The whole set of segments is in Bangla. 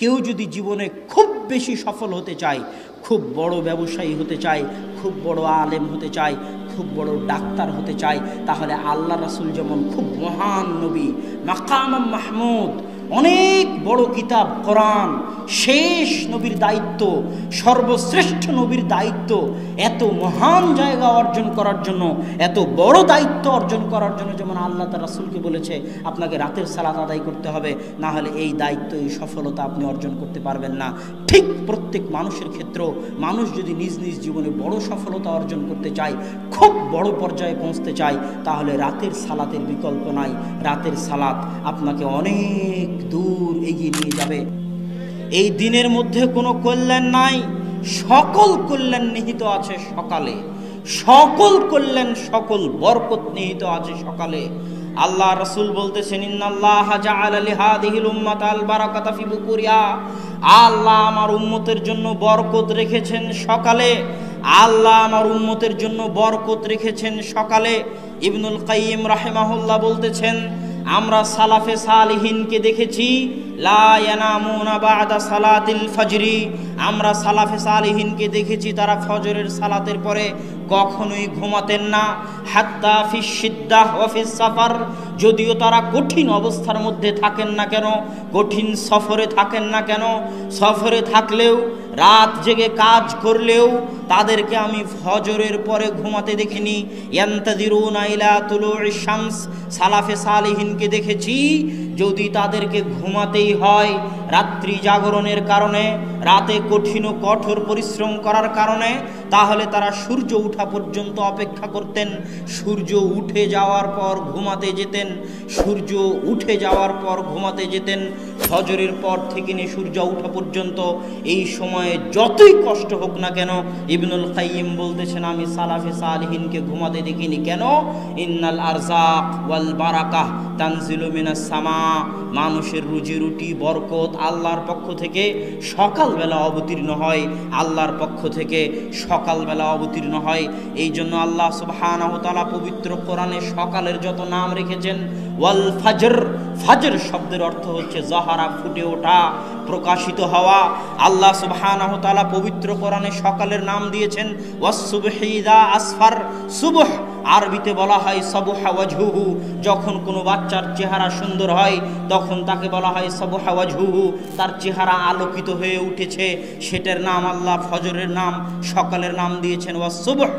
কেউ যদি জীবনে খুব বেশি সফল হতে চায়, খুব বড় ব্যবসায়ী হতে চায়, খুব বড় আলেম হতে চায়, খুব বড় ডাক্তার হতে চায়, তাহলে আল্লাহ রাসূল যেমন খুব মহান নবী, মাকাম মাহমুদ, অনেক বড় কিতাব কোরআন, শেষ নবীর দায়িত্ব, সর্বশ্রেষ্ঠ নবীর দায়িত্ব, এত মহান জায়গা অর্জন করার জন্য, এত বড় দায়িত্ব অর্জন করার জন্য যেমন আল্লাহ তার রাসূলকে বলেছে আপনাকে রাতের সালাত আদায় করতে হবে, না হলে এই দায়িত্ব, এই সফলতা আপনি অর্জন করতে পারবেন না। ঠিক প্রত্যেক মানুষের ক্ষেত্রেও মানুষ যদি নিজ নিজ জীবনে বড় সফলতা অর্জন করতে চায়, খুব বড় পর্যায়ে পৌঁছতে চায়, তাহলে রাতের সালাতের বিকল্প নাই। রাতের সালাত আপনাকে অনেক দূর এগিয়ে নিয়ে যাবে। এই দিনের মধ্যে কোনো কল্যাণ নাই, সকল কল্যাণ নিহিত আছে সকালে, সকল কল্যাণ, সকল বরকত নিহিত আছে সকালে। আল্লাহ রাসূল বলতেছেন ইন্নাল্লাহা জাআলা লিহাদিহিল উম্মাতাল বারাকাতা ফি বুকুরিহা, আল্লাহ আমার উম্মতের জন্য বরকত রেখেছেন সকালে, আল্লাহ আমার উম্মতের জন্য বরকত রেখেছেন সকালে। ইবনুল কাইয়িম রাহিমাহুল্লাহ বলতেছেন আমরা সালাফে সালিহিনকে দেখেছি লা ইয়ানামুনা বা'দা সালাতিল ফজরি, আমরা সালাফে সালিহিনকে দেখেছি তারা ফজরের সালাতের পরে কখনোই ঘুমাতেন না। হাত্তা ফিস সিদ্দাহ ওয়া ফিস সাফার, যদিও তারা কঠিন অবস্থার মধ্যে থাকেন না কেন, কঠিন সফরে থাকেন না কেন, সফরে থাকলেও রাত জেগে কাজ করলেও তাদেরকে আমি ফজরের পরে ঘুমাতে দেখিনি। ইয়ান্তাযিরুনা ইলা তুলুইশ শামস, সালাফে সালিহিনকে দেখেছি যদি তাদেরকে ঘুমাতেই হয় রাত্রি জাগরণের কারণে, রাতে কঠিন ও কঠোর পরিশ্রম করার কারণে, তাহলে তারা সূর্য ওঠা পর্যন্ত অপেক্ষা করতেন, সূর্য উঠে যাওয়ার পর ঘুমাতে যেতেন, সূর্য উঠে যাওয়ার পর ঘুমাতে যেতেন। ফজরের পর থেকে নিয়ে সূর্য ওঠা পর্যন্ত এই সময়ে যতই কষ্ট হোক না কেন, ইবনুল কাইয়িম বলতেছেন আমি সালাফে সালিহিনকে ঘুমাতে দেখিনি। কেন? ইন্নাল আরযাক ওয়াল বারাকাহ তানজিলু মিনাস সামা, মানুষের রুজি রুটি বরকত আল্লাহর পক্ষ থেকে সকালবেলা অবতীর্ণ হয়, আল্লাহর পক্ষ থেকে সকালবেলা অবতীর্ণ হয়। এই জন্য আল্লাহ সুবহানাহু ওয়া তাআলা পবিত্র কোরআনে সকালের যত নাম রেখেছেন, ওয়াল ফাজর, ফাজর শব্দের অর্থ হচ্ছে যাহারা, ফুটে ওঠা, প্রকাশিত হওয়া। আল্লাহ সুবহানাহু ওয়া তাআলা পবিত্র কোরআনে সকালের নাম দিয়েছেন ওয়াস সুবহি ইযা আসফার, সুবহ আরবিতে বলা হয় সাবুহা ওয়াজহুহু, যখন কোনো বাচ্চার চেহারা সুন্দর হয় তখন তাকে বলা হয় সাবুহা ওয়াজহুহু, তার চেহারা আলোকিত হয়ে উঠেছে, সেটার নাম আল্লাহ ফজরের নাম, সকালের নাম দিয়েছেন ওয়াস সুবহ।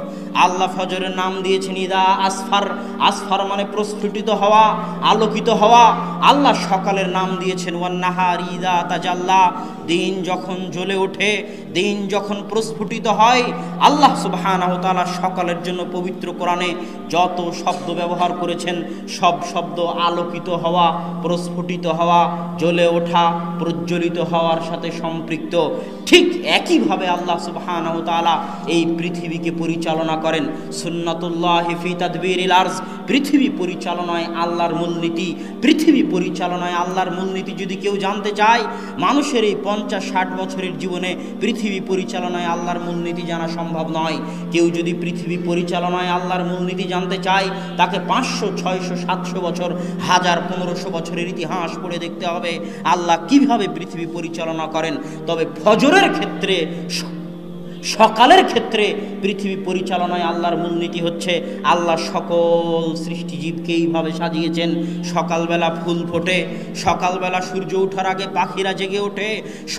আল্লাহ ফজরের নাম দিয়েছেন ইদা আসফার, আসফার মানে প্রস্ফুটিত হওয়া, আলোকিত হওয়া। আল্লাহ সকালের নাম দিয়েছেন ওয়ান নাহার ইদা তাজাল্লা, দিন যখন জ্বলে ওঠে, দিন যখন প্রস্ফুটিত হয়। আল্লাহ সুবহানাহু ওয়া তাআলা সকালের জন্য পবিত্র কোরআনে যত শব্দ ব্যবহার করেছেন সব শব্দ আলোকিত হওয়া, প্রস্ফুটিত হওয়া, জ্বলে ওঠা, প্রজ্বলিত হওয়ার সাথে সম্পৃক্ত। ঠিক একইভাবে আল্লাহ সুবহানাহু ওয়া তাআলা এই পৃথিবীকে পরিচালনা করেন। সুন্নাতুল্লাহি ফি তাদবীরিল আরজ, পৃথিবী পরিচালনায় আল্লাহর মূলনীতি, পৃথিবী পরিচালনায় আল্লাহর মূলনীতি যদি কেউ জানতে চায়, মানুষের এই 50-60 বছরের জীবনে পৃথিবী পরিচালনায় আল্লাহর মূলনীতি জানা সম্ভব নয়। কেউ যদি পৃথিবী পরিচালনায় আল্লাহর মূলনীতি জানতে চায়, তাকে 500, 600, 700 বছর, 1000, 1500 বছরের ইতিহাস পড়ে দেখতে হবে আল্লাহ কিভাবে পৃথিবী পরিচালনা করেন। তবে ফজরের ক্ষেত্রে, সকালের ক্ষেত্রে পৃথিবী পরিচালনায় আল্লাহর মূলনীতি হচ্ছে আল্লাহ সকল সৃষ্টিজীবকে এইভাবে সাজিয়েছেন। সকালবেলা ফুল ফোটে, সকালবেলা সূর্য ওঠার আগে পাখিরা জেগে ওঠে,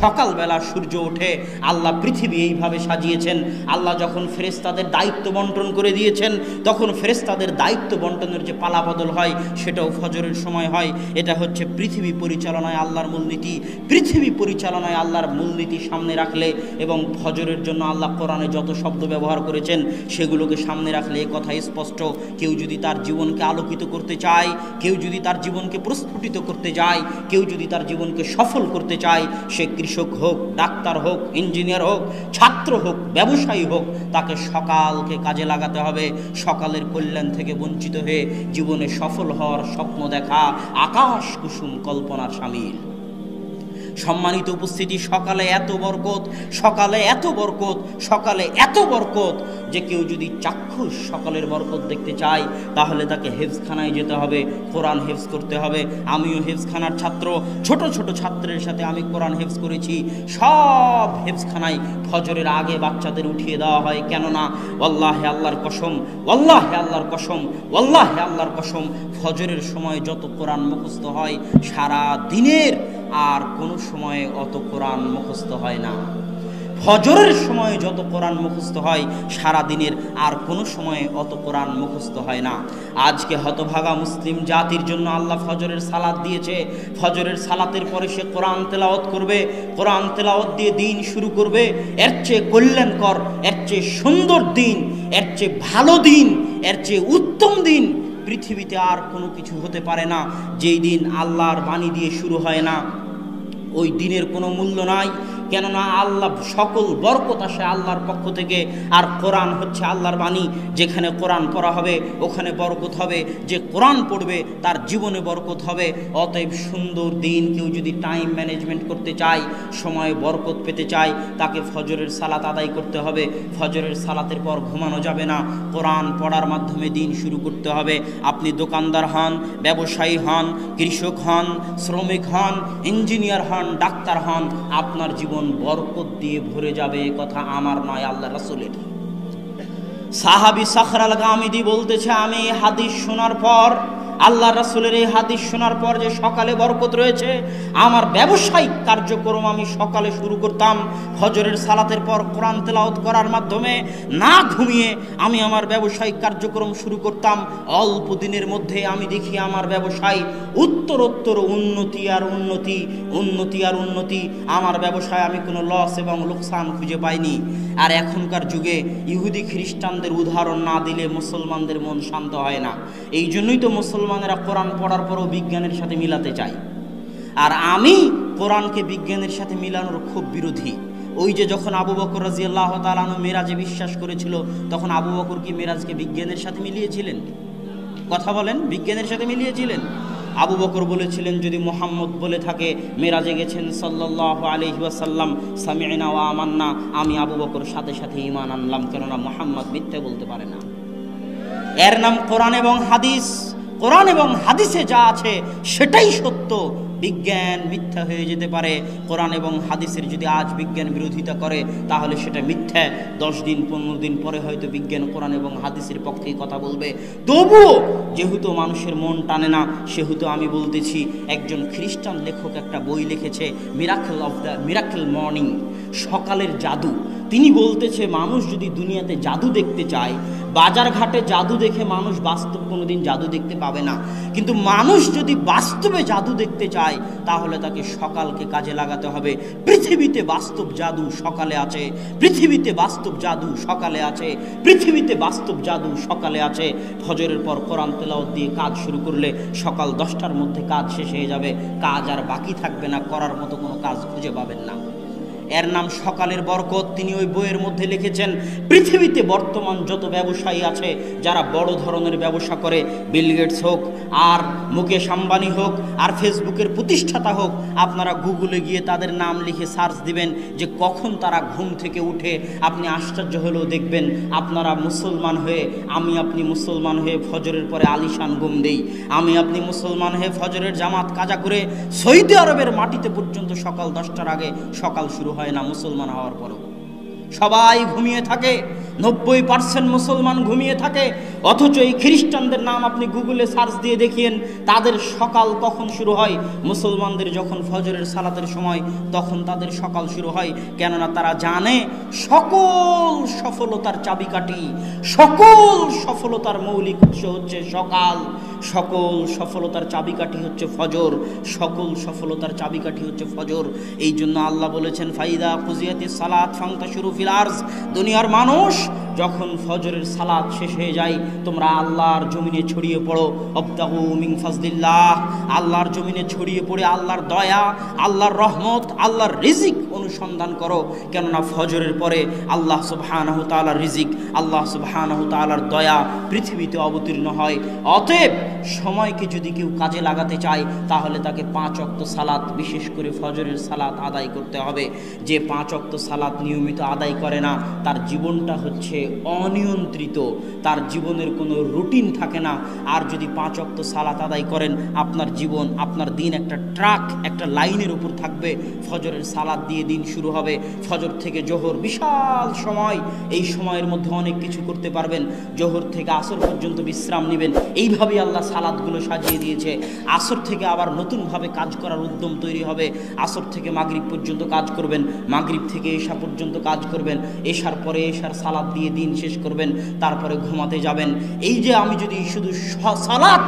সকালবেলা সূর্য ওঠে। আল্লাহ পৃথিবী এইভাবে সাজিয়েছেন। আল্লাহ যখন ফেরেশতাদের দায়িত্ব বন্টন করে দিয়েছেন, তখন ফেরেশতাদের দায়িত্ব বন্টনের যে পালাবদল হয় সেটাও ফজরের সময় হয়। এটা হচ্ছে পৃথিবী পরিচালনায় আল্লাহর মূলনীতি। পৃথিবী পরিচালনায় আল্লাহর মূলনীতি সামনে রাখলে এবং ফজরের জন্য আল্লাহ কোরআনে যত শব্দ ব্যবহার করেছেন সেগুলোকে সামনে রাখলে এ কথা স্পষ্ট, কেউ যদি তার জীবনকে আলোকিত করতে চায়, কেউ যদি তার জীবনকে প্রস্ফুটিত করতে চায়, কেউ যদি তার জীবনকে সফল করতে চায়, সে কৃষক হোক, ডাক্তার হোক, ইঞ্জিনিয়ার হোক, ছাত্র হোক, ব্যবসায়ী হোক, তাকে সকালকে কাজে লাগাতে হবে। সকালের কল্যাণ থেকে বঞ্চিত হয়ে জীবনে সফল হওয়ার স্বপ্ন দেখা আকাশ কুসুম কল্পনার শামিল। সম্মানিত উপস্থিতি, সকালে এত বরকত, সকালে এত বরকত, সকালে এত বরকত যে কেউ যদি চাক্ষুষ সকালের বরকত দেখতে চায় তাহলে তাকে হেফজখানায় যেতে হবে, কোরআন হেফজ করতে হবে। আমিও হেফজখানার ছাত্র, ছোট ছোট ছাত্রের সাথে আমি কোরআন হেফজ করেছি। সব হেফজখানায় ফজরের আগে বাচ্চাদের উঠিয়ে দেওয়া হয়, কেননা ওয়াল্লাহে আল্লাহর কসম, ওয়াল্লাহে আল্লাহর কসম, ওয়াল্লাহে আল্লাহর কসম, ফজরের সময় যত কোরআন মুখস্থ হয় সারা দিনের আর কোনো সময়ে অত কোরআন মুখস্থ হয় না। ফজরের সময় যত কোরআন মুখস্থ হয় সারা দিনের আর কোনো সময়ে অত কোরআন মুখস্থ হয় না। আজকে হতভাগা মুসলিম জাতির জন্য আল্লাহ ফজরের সালাত দিয়েছে। ফজরের সালাতের পরে সে কোরআন তেলাওয়াত করবে, কোরআন তেলাওয়াত দিয়ে দিন শুরু করবে। এর চেয়ে কল্যাণকর, এর চেয়ে সুন্দর দিন, এর চেয়ে ভালো দিন, এর চেয়ে উত্তম দিন পৃথিবীতে আর কোনো কিছু হতে পারে না। যেই দিন আল্লাহর বাণী দিয়ে শুরু হয় না ওই দিনের কোনো মূল্য নাই, কেননা আল্লাহ সকল বরকত আসে আল্লাহর পক্ষ থেকে। আর কোরআন হচ্ছে আল্লাহর বাণী, যেখানে কোরআন পড়া হবে ওখানে বরকত হবে, যে কোরআন পড়বে তার জীবনে বরকত হবে। অতএব সুন্দর দিন কেউ যদি টাইম ম্যানেজমেন্ট করতে চায়, সময়ে বরকত পেতে চায়, তাকে ফজরের সালাত আদায় করতে হবে। ফজরের সালাতের পর ঘুমানো যাবে না, কোরআন পড়ার মাধ্যমে দিন শুরু করতে হবে। আপনি দোকানদার হন, ব্যবসায়ী হন, কৃষক হন, শ্রমিক হন, ইঞ্জিনিয়ার হন, ডাক্তার হন, আপনার জীবন বরকত দিয়ে ভরে যাবে। কথা আমার নয়, আল্লাহ রাসূলের। সাহাবী সাখর আল গামিদি বলতেছে, আমি হাদিস শোনার পর, আল্লাহ রাসূলের এই হাদিস শোনার পর যে সকালে বরকত রয়েছে, আমার ব্যবসায়িক কার্যক্রম আমি সকালে শুরু করতাম ফজরের সালাতের পর কোরআন তেলাওয়াত করার মাধ্যমে। না ঘুমিয়ে আমি আমার ব্যবসায়িক কার্যক্রম শুরু করতাম। অল্প দিনের মধ্যে আমি দেখি আমার ব্যবসায় উত্তরোত্তর উন্নতি আর উন্নতি, উন্নতি আর উন্নতি। আমার ব্যবসায় আমি কোনো লস এবং লোকসান খুঁজে পাইনি। আর এখনকার যুগে ইহুদি খ্রিস্টানদের উদাহরণ না দিলে মুসলমানদের মন শান্ত হয় না। এই জন্যই তো মুসলমানেরা কোরআন পড়ার পরও বিজ্ঞানের সাথে মিলাতে চায়। আর আমি কোরআনকে বিজ্ঞানের সাথে মিলানোর খুব বিরোধী। ওই যে যখন আবু বকর রাদিয়াল্লাহু তাআলা আনহু মেরাজে বিশ্বাস করেছিল, তখন আবু বকর কি মেরাজকে বিজ্ঞানের সাথে মিলিয়েছিলেন? কথা বলেন, বিজ্ঞানের সাথে মিলিয়েছিলেন? আবু বকর বলেছিলেন, যদি মুহাম্মদ বলে থাকে মেরাজে গেছেন সাল্লাল্লাহু আলাইহি ওয়াসাল্লাম, সামি'না ওয়া আমান্না, আমি আবু বকর সাথে সাথে ঈমান আনলাম, কেননা মুহাম্মদ মিথ্যা বলতে পারে না। এর নাম কোরআন এবং হাদিস। কোরআন এবং হাদিসে যা আছে সেটাই সত্য। বিজ্ঞান মিথ্যা হয়ে যেতে পারে। কোরআন এবং হাদিসের যদি আজ বিজ্ঞান বিরোধিতা করে তাহলে সেটা মিথ্যা। 10 দিন 15 দিন পরে হয়তো বিজ্ঞান কোরআন এবং হাদিসের পক্ষেই কথা বলবে। তবুও যেহেতু মানুষের মন টানে না, সেহেতু আমি বলতেছি, একজন খ্রিস্টান লেখক একটা বই লিখেছে, মিরাকেল মর্নিং, সকালের জাদু। তিনি বলতেছে, মানুষ যদি দুনিয়াতে জাদু দেখতে চায়, বাজার ঘাটে জাদু দেখে মানুষ বাস্তব কোনোদিন জাদু দেখতে পাবে না। কিন্তু মানুষ যদি বাস্তবে জাদু দেখতে চায় তাহলে তাকে সকালকে কাজে লাগাতে হবে। পৃথিবীতে বাস্তব জাদু সকালে আছে, পৃথিবীতে বাস্তব জাদু সকালে আছে, পৃথিবীতে বাস্তব জাদু সকালে আছে। ফজরের পর কোরআন তেলাওয়াত দিয়ে কাজ শুরু করলে সকাল 10টার মধ্যে কাজ শেষ হয়ে যাবে। কাজ আর বাকি থাকবে না, করার মতো কোনো কাজ খুঁজে পাবেন না। এর নাম সকালের বরকত। তিনি ওই বইয়ের মধ্যে লিখেছেন, পৃথিবীতে বর্তমান যত ব্যবসায়ী আছে যারা বড় ধরনের ব্যবসা করে, বিল গেটস হোক আর মুকেশ আম্বানি হোক আর ফেসবুকের প্রতিষ্ঠাতা হোক, আপনারা গুগলে গিয়ে তাদের নাম লিখে সার্চ দিবেন যে কখন তারা ঘুম থেকে উঠে, আপনি আশ্চর্য হলেও দেখবেন আপনারা মুসলমান হয়ে, আমি আপনি মুসলমান হয়ে ফজরের পরে আলিশান ঘুম দেই। আমি আপনি মুসলমান হয়ে ফজরের জামাত কাজা করে সৌদি আরবের মাটিতে পর্যন্ত সকাল 10টার আগে সকাল শুরু হয় না। মুসলমান হওয়ার পরও সবাই ঘুমিয়ে থাকে, 90% মুসলমান ঘুমিয়ে থাকে। অথচ এই খ্রিস্টানদের নাম আপনি গুগলে সার্চ দিয়ে দেখিয়েন তাদের সকাল কখন শুরু হয়। মুসলমানদের যখন ফজরের সালাতের সময় তখন তাদের সকাল শুরু হয়, কেননা তারা জানে সকল সফলতার চাবিকাঠি, সকল সফলতার মৌলিক উৎস হচ্ছে সকাল, সকল সফলতার চাবিকাঠি হচ্ছে ফজর, সকল সফলতার চাবিকাঠি হচ্ছে ফজর। এই জন্য আল্লাহ বলেছেন, ফাইদা কুজিয়াতিস সালাত ফান্তাশিরু ফিল আরজ, দুনিয়ার মানুষ যখন ফজরের সালাত শেষ হয়ে যায় তোমরা আল্লাহর জমিনে ছড়িয়ে পড়ো, অবতাগু মিন ফাজলিল্লাহ, আল্লাহর জমিনে ছড়িয়ে পড়ে আল্লাহর দয়া, আল্লাহর রহমত, আল্লাহর রিজিক অনুসন্ধান করো। কেননা ফজরের পরে আল্লাহ সুবহানাহু তাআলার রিজিক, আল্লাহ সুবহানাহু তাআলার দয়া পৃথিবীতে অবতীর্ণ হয়। অতএব সময়কে যদি কেউ কাজে লাগাতে চায় তাহলে তাকে 5 ওয়াক্ত সালাত, বিশেষ করে ফজরের সালাত আদায় করতে হবে। যে 5 ওয়াক্ত সালাত নিয়মিত আদায় করে না তার জীবনটা হচ্ছে অনিয়ন্ত্রিত, তার জীবনের কোনো রুটিন থাকে না। আর যদি 5 ওয়াক্ত সালাত আদায় করেন আপনার জীবন, আপনার দিন একটা ট্রাক, একটা লাইনের উপর থাকবে। ফজরের সালাত দিয়ে দিন শুরু হবে, ফজর থেকে জোহর বিশাল সময়, এই সময়ের মধ্যে অনেক কিছু করতে পারবেন। জোহর থেকে আসর পর্যন্ত বিশ্রাম নেবেন, এইভাবেই আল্লাহ সালাতগুলো সাজিয়ে দিয়েছে। আসর থেকে আবার নতুনভাবে কাজ করার উদ্যম তৈরি হবে, আসর থেকে মাগরিব পর্যন্ত কাজ করবেন, মাগরিব থেকে এশা পর্যন্ত কাজ করবেন, এশার পরে এশার সালাত দিয়ে দিন শেষ করবেন, তারপরে ঘুমাতে যাবেন। এই যে আমি যদি শুধু সালাত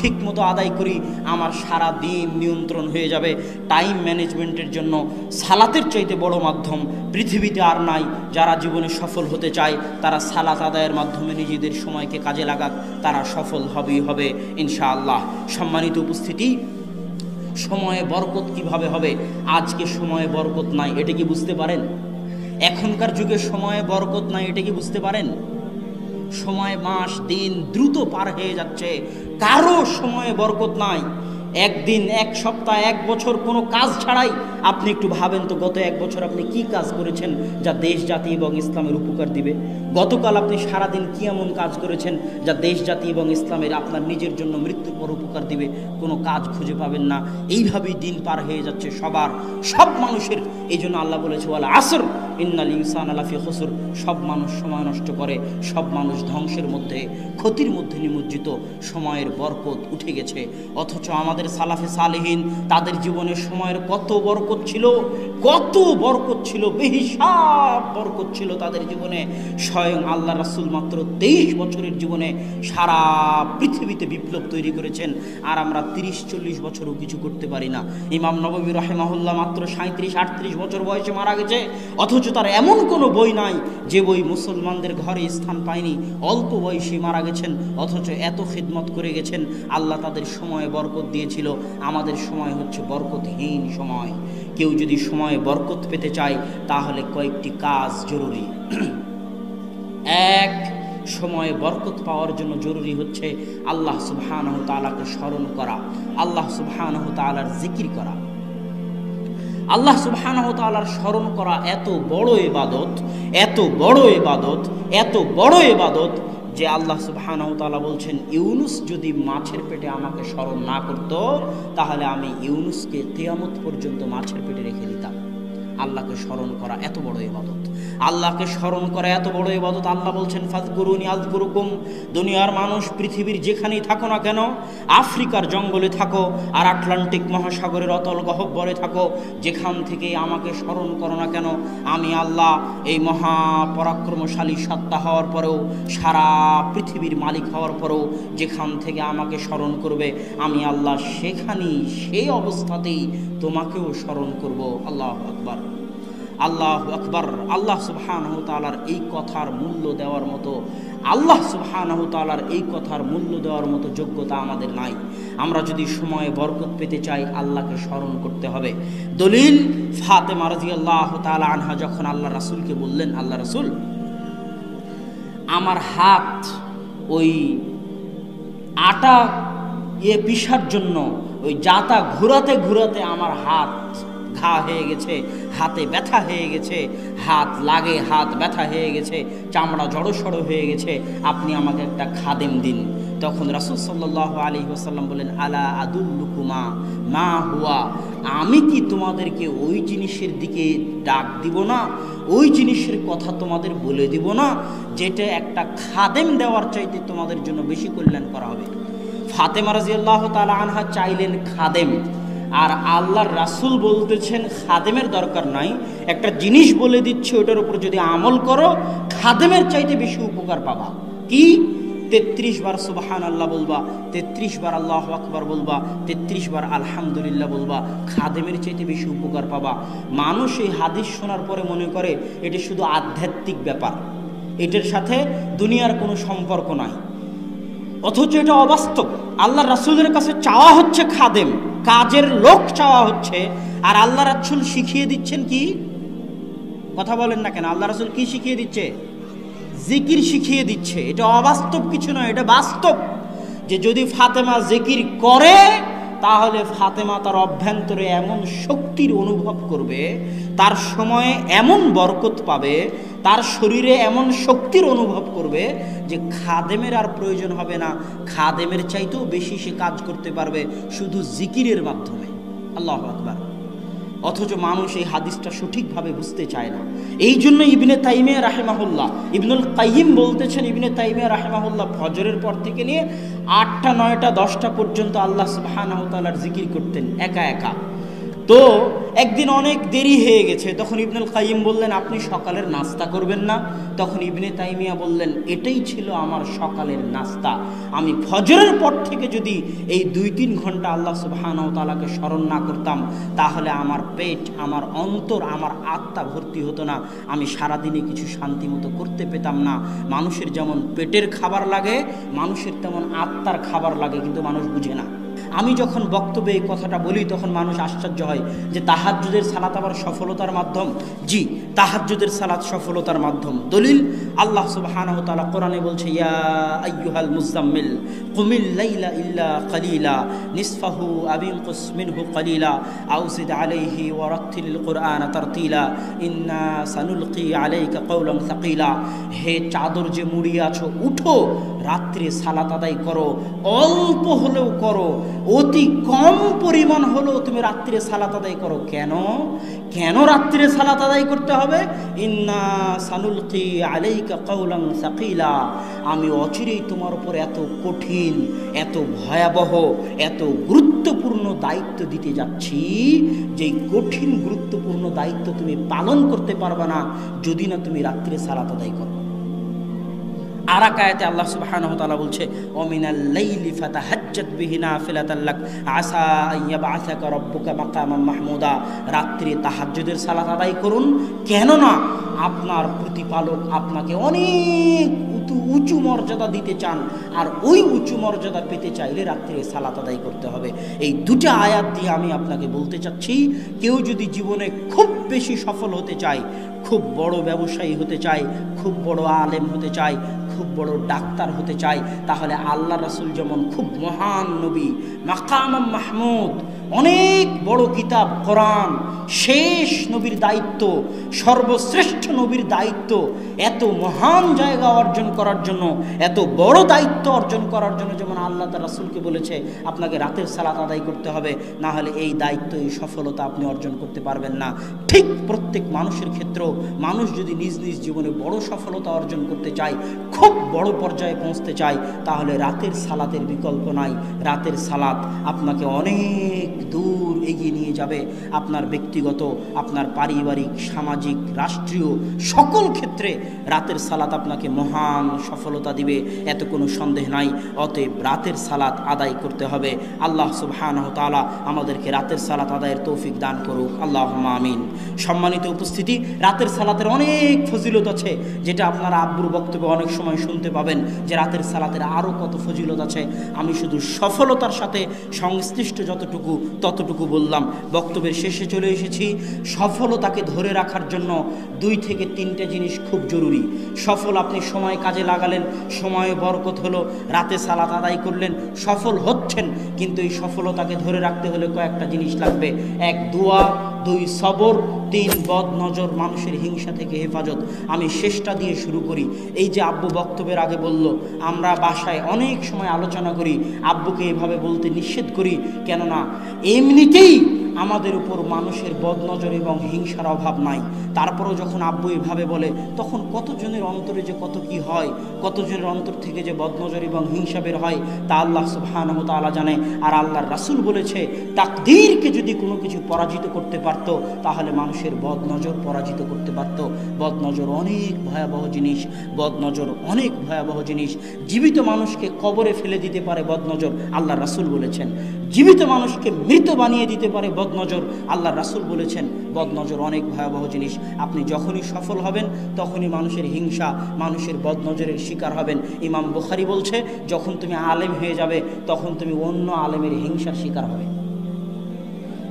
ঠিক মতো আদায় করি আমার সারা দিন নিয়ন্ত্রণ হয়ে যাবে। টাইম ম্যানেজমেন্টের জন্য সালাতের চাইতে বড় মাধ্যম পৃথিবীতে আর নাই। যারা জীবনে সফল হতে চায় তারা সালাত আদায়ের মাধ্যমে নিজেদের সময়কে কাজে লাগাক, তারা সফল হবেই হবে ইনশাআল্লাহ। সম্মানিত উপস্থিতি, সময়ে বরকত কিভাবে হবে? আজকে সময়ে বরকত নাই, এটা কি বুঝতে পারেন? এখনকার যুগে সময়ে বরকত নাই, এটা কি বুঝতে পারেন? সময়, মাস, দিন দ্রুত পার হয়ে যাচ্ছে, কারো সময়ে বরকত নাই। একদিন, এক সপ্তাহ, এক বছর কোনো কাজ ছাড়াই আপনি একটু ভাবেন তো গত এক বছর আপনি কি কাজ করেছেন যা দেশ জাতি এবং ইসলামের উপকার দিবে? গতকাল আপনি সারাদিন কি এমন কাজ করেছেন যা দেশ জাতি এবং ইসলামের, আপনার নিজের জন্য মৃত্যুর পর উপকার দিবে? কোনো কাজ খুঁজে পাবেন না। এইভাবেই দিন পার হয়ে যাচ্ছে সবার, সব মানুষের। এই জন্য আল্লাহ বলেছে ওয়াল আসর ইন্নাল ইনসানা লাফি খুসর, সব মানুষ সময় নষ্ট করে, সব মানুষ ধ্বংসের মধ্যে, ক্ষতির মধ্যে নিমজ্জিত। সময়ের বরকত উঠে গেছে। অথচ আমাদের সালাফে সালেহিন তাদের জীবনে সময়ের কত বরকত ছিল, কত বরকত ছিল, বেহিসাব বরকত ছিল তাদের জীবনে। স্বয়ং আল্লাহ রাসূল মাত্র 23 বছরের জীবনে সারা পৃথিবীতে বিপ্লব তৈরি করেছেন, আর আমরা 30-40 বছরও কিছু করতে পারি না। ইমাম নববী রাহিমাহুল্লাহ মাত্র 37-38 বছর বয়সে মারা গেছে, অথচ তার এমন কোনো বই নাই যে বই মুসলমানদের ঘরে স্থান পায়নি। অল্প বয়সে মারা গেছেন, অথচ এত খিদমত করে গেছেন। আল্লাহ তাদের সময়ে বরকত দিয়েছিল, আমাদের সময় হচ্ছে বরকতহীন সময়। কেউ যদি সময়ে বরকত পেতে চায় তাহলে কয়েকটি কাজ জরুরি। এক, সময়ে বরকত পাওয়ার জন্য জরুরি হচ্ছে আল্লাহ সুবহানাহু তাআলাকে স্মরণ করা, আল্লাহ সুবহানাহু তাআলার জিকির করা। আল্লাহ সুবহানাহু তাআলার স্মরণ করা এত বড় ইবাদত, এত বড় ইবাদত, এত বড় ইবাদত যে আল্লাহ সুবহানাহু তাআলা বলছেন ইউনুস যদি মাছের পেটে আমাকে স্মরণ না করত তাহলে আমি ইউনুসকে কিয়ামত পর্যন্ত মাছের পেটে রেখে দিতাম। আল্লাহকে স্মরণ করা এত বড় ইবাদত, আল্লাহকে স্মরণ করা এত বড় ইবাদত। আল্লাহ বলছেন ফাযকুরুনি আযকুরুকুম। দুনিয়ার মানুষ পৃথিবীর যেখানেই থাকো না কেন, আফ্রিকার জঙ্গলে থাকো আর আটলান্টিক মহাসাগরের অতল গহ্বরে থাকো, যেখান থেকে আমাকে স্মরণ করো না কেন, আমি আল্লাহ এই মহাপরাক্রমশালী সত্তা হওয়ার পরেও, সারা পৃথিবীর মালিক হওয়ার পরেও যেখান থেকে আমাকে স্মরণ করবে আমি আল্লাহ সেখানেই, সেই অবস্থাতেই তোমাকেও স্মরণ করব। আল্লাহু আকবার, আল্লাহু আকবার। আল্লাহ সুবহানাহু তাআলার এই কথার মূল্য দেওয়ার মতো, আল্লাহ সুবহানাহু তাআলার এই কথার মূল্য দেওয়ার মতো যোগ্যতা আমাদের নাই। আমরা যদি সময়ে বরকত পেতে চাই আল্লাহকে স্মরণ করতে হবে। দলিল, ফাতেমা রাদিয়াল্লাহু তাআলা আনহা যখন আল্লাহ রাসূলকে বললেন, আল্লাহ রাসূল আমার হাত ওই আটা পিষার জন্য ওই জাতা ঘোরাতে ঘোরাতে আমার হাত ঘা হয়ে গেছে, হাতে ব্যথা হয়ে গেছে, হাত লাগে, হাত ব্যথা হয়ে গেছে, চামড়া জড়সড় হয়ে গেছে, আপনি আমাকে একটা খাদেম দিন। তখন রাসূল সাল্লাল্লাহু আলাইহি ওয়াসাল্লাম বলেন আলা আদুল্লুকুমা মা হুয়া, আমি কি তোমাদেরকে ওই জিনিসের দিকে ডাক দিব না, ওই জিনিসের কথা তোমাদের বলে দিব না যেটা একটা খাদেম দেওয়ার চাইতে তোমাদের জন্য বেশি কল্যাণ করা হবে। ফাতেমা রাদিয়াল্লাহু তাআলা আনহা চাইলেন খাদেম, আর আল্লাহর রাসূল বলতেছেন খাদেমের দরকার নাই, একটা জিনিস বলে দিচ্ছে ওটার উপর যদি আমল করো খাদেমের চাইতে বেশি উপকার পাবা। কি? 33 বার সুবহানাল্লাহ বলবা, 33 বার আল্লাহু আকবার বলবা, 33 বার আলহামদুলিল্লাহ বলবা, খাদেমের চাইতে বেশি উপকার পাবা। মানুষ এই হাদিস শোনার পরে মনে করে এটা শুধু আধ্যাত্মিক ব্যাপার, এটার সাথে দুনিয়ার কোনো সম্পর্ক নাই, অথচ এটা অবাস্তব। আল্লাহ রাসূলের কাছে চাওয়া হচ্ছে খাদেম, কাজের লোক চাওয়া হচ্ছে, আর আল্লাহ রাসূল শিখিয়ে দিচ্ছেন কি? কথা বলেন না কেন? আল্লাহ রাসূল কি শিখিয়ে দিচ্ছে? জিকির শিখিয়ে দিচ্ছে। এটা অবাস্তব কিছু নয়, এটা বাস্তব। যে যদি ফাতেমা জিকির করে তাহলে ফাতেমা তার অভ্যন্তরে এমন শক্তির অনুভব করবে, তার সময়ে এমন বরকত পাবে, তার শরীরে এমন শক্তির অনুভব করবে যে খাদেমের আর প্রয়োজন হবে না, খাদেমের চাইতেও বেশি সে কাজ করতে পারবে শুধু জিকিরের মাধ্যমে। আল্লাহু আকবার। অথচ মানুষ এই হাদিসটা সঠিকভাবে বুঝতে চায় না। এই জন্য ইবনে তাইমিয়া রাহিমাহুল্লাহ, ইবনুল কাইয়িম বলতেছেন, ইবনে তাইমিয়া রাহিমাহুল্লাহ ফজরের পর থেকে নিয়ে 8টা 9টা 10টা পর্যন্ত আল্লাহ সুবহানাহু ওয়া তাআলার জিকির করতেন একা একা। তো একদিন অনেক দেরি হয়ে গেছে, তখন ইবনুল কাইয়িম বললেন, আপনি সকালের নাস্তা করবেন না? তখন ইবনে তাইমিয়া বললেন, এটাই ছিল আমার সকালের নাস্তা। আমি ফজরের পর থেকে যদি এই 2-3 ঘন্টা আল্লাহ সুবহানাহু ওয়া তাআলাকে স্মরণ না করতাম, তাহলে আমার পেট, আমার অন্তর, আমার আত্মা ভর্তি হতো না, আমি সারাদিনে কিছু শান্তি মতো করতে পেতাম না। মানুষের যেমন পেটের খাবার লাগে, মানুষের তেমন আত্মার খাবার লাগে, কিন্তু মানুষ বুঝে না। আমি যখন বক্তব্যে এই কথাটা বলি তখন মানুষ আশ্চর্য হয় যে তাহাজ্জুদের সালাত আবার সফলতার মাধ্যম। জি, তাহাজ্জুদের সালাত সফলতার মাধ্যম। দলিল, আল্লাহ সুবহানাহু ওয়া তাআলা কোরআনে বলছে, ইয়া আইয়ুহাল মুযাম্মিল কুমিল লাইলা ইল্লা কালিলা নিসফাহু আও ইনকুস মিনহু কালিলা আও জিদ আলাইহি ওয়া রাত্তিলিল কুরআনা তারতিলা ইন্না সানুলকি আলাইকা কাওলান সাকিলা। হে চাদর যে মুড়িয়ে আছো, উঠো, রাত্রে সালাত আদায় করো, অল্প হলেও করো, অতি কম পরিমাণ হলেও তুমি রাত্রে সালাত আদায় করো। কেন কেন রাত্রে সালাত আদায় করতে হবে? ইন্না সানুলকি আলাইকা কাওলান সাকিলা, আমি অচিরেই তোমার উপর এত কঠিন, এত ভয়াবহ, এত গুরুত্বপূর্ণ দায়িত্ব দিতে যাচ্ছি, যে কঠিন গুরুত্বপূর্ণ দায়িত্ব তুমি পালন করতে পারবে না যদি না তুমি রাত্রে সালাত আদায় করো। আর এক আয়াতে আল্লাহ সুবহানাহু ওয়া তাআলা বলছে, ওমিনাল লাইলি ফাতাহাজ্জাত বিহি নাফিলাতাল লাক আসা আইয়াবআসাকা রাব্বুকা মাকামান মাহমুদা। রাত্রে তাহাজ্জুদের সালাত আদায় করুন, কেননা আপনার প্রতিপালক আপনাকে অনেক উঁচু মর্যাদা দিতে চান, আর ওই উঁচু মর্যাদা পেতে চাইলে রাত্রে সালাত আদায় করতে হবে। এই দুটো আয়াত দিয়ে আমি আপনাকে বলতে চাচ্ছি, কেউ যদি জীবনে খুব বেশি সফল হতে চায়, খুব বড় ব্যবসায়ী হতে চায়, খুব বড় আলেম হতে চায়, খুব বড় ডাক্তার হতে চায়, তাহলে আল্লাহ রাসূল যেমন খুব মহান নবী, মাকাম মাহমুদ, অনেক বড় কিতাব কোরআন, শেষ নবীর দায়িত্ব, সর্বশ্রেষ্ঠ নবীর দায়িত্ব, এত মহান জায়গা অর্জন করার জন্য, এত বড় দায়িত্ব অর্জন করার জন্য যেমন আল্লাহ তার রাসূলকে বলেছে আপনাকে রাতের সালাত আদায় করতে হবে, না হলে এই দায়িত্ব, এই সফলতা আপনি অর্জন করতে পারবেন না। ঠিক প্রত্যেক মানুষের ক্ষেত্রেও মানুষ যদি নিজ নিজ জীবনে বড় সফলতা অর্জন করতে চায়, খুব বড় পর্যায়ে পৌঁছতে চায়, তাহলে রাতের সালাতের বিকল্প নাই। রাতের সালাত আপনাকে অনেক দূর এগিয়ে নিয়ে যাবে। আপনার ব্যক্তিগত, আপনার পারিবারিক, সামাজিক, রাষ্ট্রীয় সকল ক্ষেত্রে রাতের সালাত আপনাকে মহান সফলতা দিবে, এত কোনো সন্দেহ নাই। অতএব রাতের সালাত আদায় করতে হবে। আল্লাহ সুবহানাহু ওয়া তাআলা আমাদেরকে রাতের সালাত আদায়ের তৌফিক দান করুক, আল্লাহুম্মা আমিন। সম্মানিত উপস্থিতি, রাতের সালাতের অনেক ফজিলত আছে, যেটা আপনারা আব্বুর বক্তব্যে অনেক সময় শুনতে পাবেন যে রাতের সালাতের আরও কত ফজিলত আছে। আমি শুধু সফলতার সাথে সংশ্লিষ্ট যতটুকু ততটুকু বললাম। বক্তব্যের শেষে চলে এসেছি। সফলতাকে ধরে রাখার জন্য 2 থেকে 3টে জিনিস খুব জরুরি। সফল, আপনি সময় কাজে লাগালেন, সময়ে বরকত হলো, রাতে সালাত আদায় করলেন, সফল হচ্ছেন, কিন্তু এই সফলতাকে ধরে রাখতে হলে কয়েকটা জিনিস লাগবে। 1 দোয়া, 2 সবর, 3 বদ নজর, মানুষের হিংসা থেকে হেফাজত। আমি শেষটা দিয়ে শুরু করি। এই যে আব্বু বক্তব্যের আগে বলল, আমরা বাসায় অনেক সময় আলোচনা করি, আব্বুকে এভাবে বলতে নিষেধ করি, কেননা এমনিতেই আমাদের উপর মানুষের বদনজর এবং হিংসার অভাব নাই। তারপরও যখন আব্বু এভাবে বলে, তখন কতজনের অন্তরে যে কত কি হয়, কতজনের অন্তর থেকে যে বদনজর এবং হিংসা বের হয়, তা আল্লাহ সুবহানাহু ওয়া তাআলা জানে। আর আল্লাহর রাসূল বলেছে, তাকদীরকে যদি কোনো কিছু পরাজিত করতে পারত, তাহলে মানুষের বদনজর পরাজিত করতে পারত। বদনজর অনেক ভয়াবহ জিনিস, বদনজর অনেক ভয়াবহ জিনিস। জীবিত মানুষকে কবরে ফেলে দিতে পারে বদনজর, আল্লাহর রাসূল বলেছেন। জীবিত মানুষকে মৃত বানিয়ে দিতে পারে বদনজর, আল্লাহর রাসূল বলেছেন। বদনজর অনেক ভয়াবহ জিনিস। আপনি যখনই সফল হবেন তখনই মানুষের হিংসা, মানুষের বদনজরের শিকার হবেন। ইমাম বুখারী বলছে, যখন তুমি আলেম হয়ে যাবে তখন তুমি অন্য আলেমের হিংসার শিকার হবে।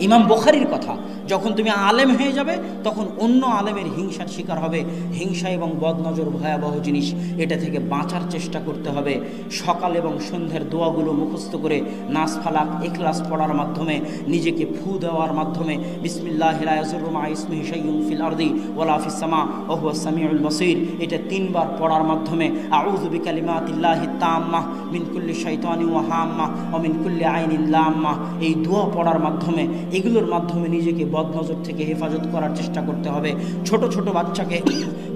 ইমাম বুখারীর কথা, যখন তুমি আলেম হয়ে যাবে তখন অন্য আলেমের হিংসার শিকার হবে। হিংসা এবং বদনজর ভয়াবহ জিনিস, এটা থেকে বাঁচার চেষ্টা করতে হবে। সকাল এবং সন্ধ্যের দোয়াগুলো মুখস্থ করে নাস ফালাক ইখলাস পড়ার মাধ্যমে, নিজেকে ফু দেওয়ার মাধ্যমে, বিসমিল্লাহি লা ইয়াযুররু মা ইসমিহি শাইউন ফিল আরদি ওয়ালা ফিস সামা ওয়া হুয়াস সামিউল বাসীর, এটা 3 বার পড়ার মাধ্যমে, আউযু বিকালিমাতিল্লাহি তাম্মাহ মিন কুল্লি শাইতানি ওয়া হাম্মাহ ওয়া মিন কুল্লি আইনিন লাম্মাহ, এই দোয়া পড়ার মাধ্যমে, এগুলোর মাধ্যমে নিজেকে বদনজর থেকে হেফাজত করার চেষ্টা করতে হবে। ছোট ছোট বাচ্চাকে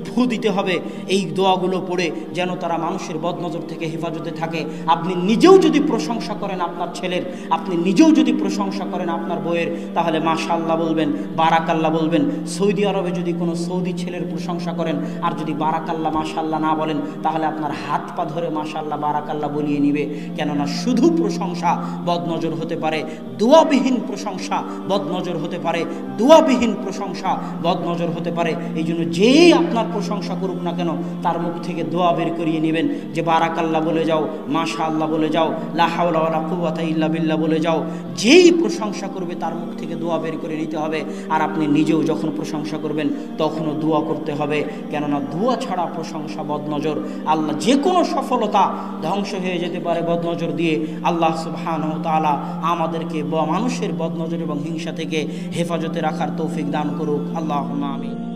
ফু দিতে হবে এই দোয়াগুলো পড়ে, যেন তারা মানুষের বদনজর থেকে হেফাজতে থাকে। আপনি নিজেও যদি প্রশংসা করেন আপনার ছেলের, আপনি নিজেও যদি প্রশংসা করেন আপনার বউয়ের, তাহলে মাশাআল্লাহ বলবেন, বারাকাল্লাহ বলবেন। সৌদি আরবে যদি কোনো সৌদি ছেলের প্রশংসা করেন আর যদি বারাকাল্লাহ মাশাআল্লাহ না বলেন, তাহলে আপনার হাত পা ধরে মাশাআল্লাহ বারাকাল্লাহ বলিয়ে নিবে। কেননা শুধু প্রশংসা বদনজর হতে পারে, দোয়াবিহীন প্রশংসা বদনজর হতে পারে, দোয়াবিহীন প্রশংসা বদনজর হতে পারে। এই জন্য যেই আপনার প্রশংসা করুক না কেন, তার মুখ থেকে দোয়া বের করিয়ে নেবেন, যে বারাকাল্লাহ বলে যাও, মাশাআল্লাহ বলে যাও, লা হাওলা ওয়ালা কুওয়াতা ইল্লা বিল্লাহ বলে যাও। যেই প্রশংসা করবে তার মুখ থেকে দোয়া বের করে নিতে হবে। আর আপনি নিজেও যখন প্রশংসা করবেন তখনও দোয়া করতে হবে, কেননা দোয়া ছাড়া প্রশংসা বদনজর। আল্লাহ যে কোনো সফলতা ধ্বংস হয়ে যেতে পারে বদনজর দিয়ে। আল্লাহ সুবহানাহু ওয়া তাআলা আমাদেরকে মানুষের বদনজর এবং হিংসা থেকে হেফাজতে রাখার তৌফিক দান করুক। আল্লাহুম্মা আমিন।